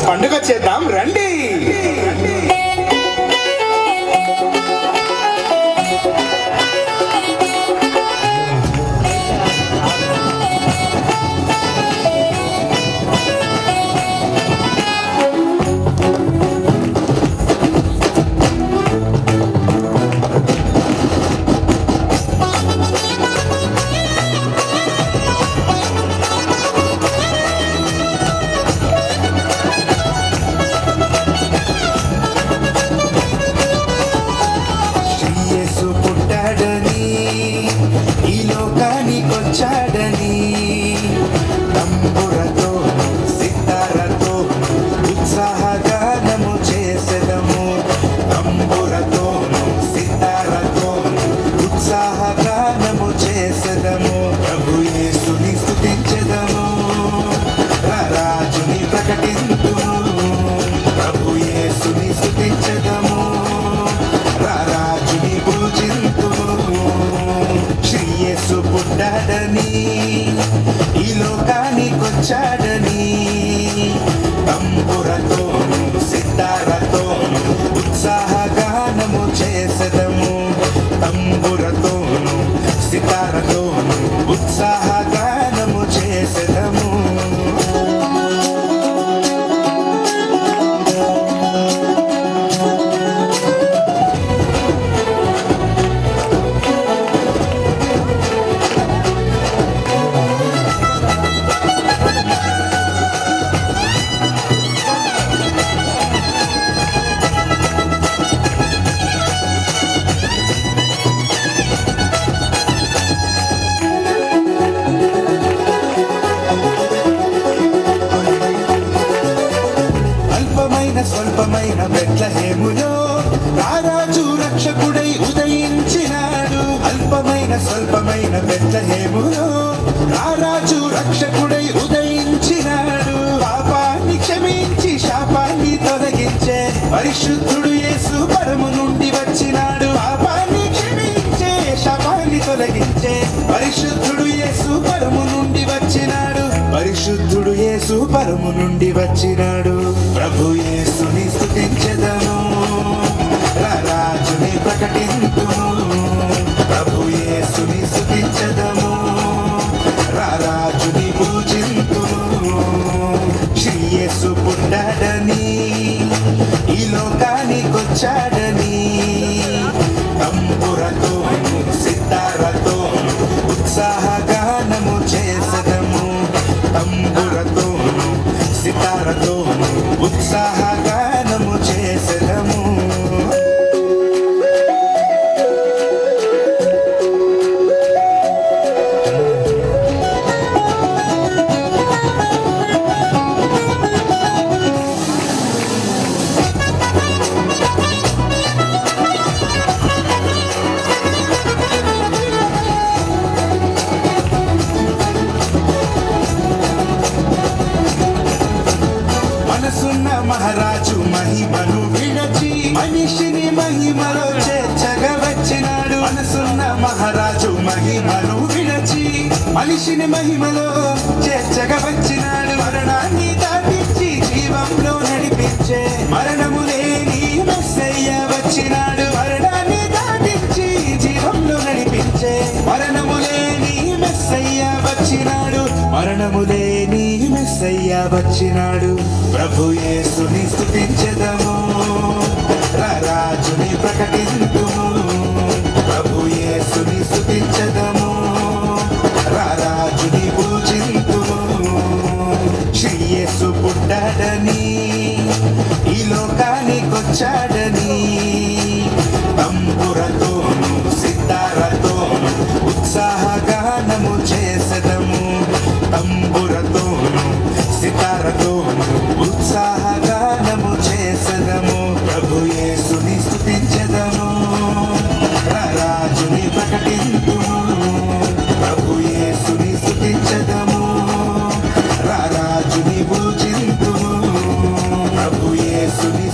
పండుగ చేద్దాం రండి. వచ్చాడని తంబురతో సితారతో ఉత్సాహగానము చేసెదము. తంబురతో సితారతో ఉత్సాహగానము చేసెదము. ప్రభు యేసుని స్తుతించెదము, రాజుని ప్రకటింతుము. ప్రభు యేసుని స్తుతించెదము, రాజుని పూజింతుము. శ్రీ యేసు పుట్టాడని ఈ లోకానికొచ్చాడని తంబురతోను సితారతోను ఉత్సాహగానము చేసెదము. తంబురతోను సితారతోను ఉత్సాహగానము చేసెదము. స్వల్పమైన బెత్లెహేములో రారాజు రక్షకుడై ఉదయించినాడు. అల్పమైన స్వల్పమైన బెత్లెహేములో రారాజు రక్షకుడై ఉదయించినాడు. పాపాన్ని క్షమించి శాపాన్ని తొలగించే పరిశుద్ధుడు యేసు పరము నుండి వచ్చినాడు. పాపాన్ని క్షమించే శాపాన్ని తొలగించే పరిశుద్ధుడు యేసు పరము నుండి వచ్చినాడు. పరిశుద్ధుడు యేసు పరము నుండి వచ్చినాడు. ప్రభు యేసుని స్తుతించెదము, రాజుని ప్రకటింతుము. ప్రభు యేసుని స్తుతించెదము, రాజుని పూజింతుము. శ్రీ యేసు పుట్టాడని ఈ లోకానికొచ్చాడని తంబురతోను సితారతోను ఉత్సాహగానము చేసెదము. తంబురతోను సితారతోను ఉత్సాహగానము చేసెదము. మనసున్న మహారాజు మహిమను విడచి మనిషిని మహిమలో చేర్చగా వచ్చినాడు. మనసున్న మహారాజు మహిమను విడచి మనిషిని మహిమలో చేర్చగా వచ్చినాడు. మరణాన్ని దాటించి జీవంలో నడిపించే మరణము లేని మెస్సయ్య వచ్చినాడు. మరణాన్ని దాటించి జీవంలో నడిపించే మరణము లేని మెస్సయ్య వచ్చినాడు. మరణము లేని మెస్సయ్య వచ్చినాడు. ప్రభు యేసుని స్తుతించెదము, రాజుని ప్రకటింతుము. ప్రభు యేసుని స్తుతించెదము, రాజుని పూజింతుము. శ్రీ యేసు పుట్టాడని ఈ లోకానికొచ్చాడని తంబురతోను సితారతోను ఉత్సాహగానము చేసెదము. తంబురతోను సితారతోను ఉత్సాహగానము చేసెదము. ప్రభు యేసుని స్తుతించెదము, రాజుని ప్రకటింతుము. ప్రభు యేసుని స్తుతించెదము, రాజుని పూజింతుము. ప్రభు యేసుని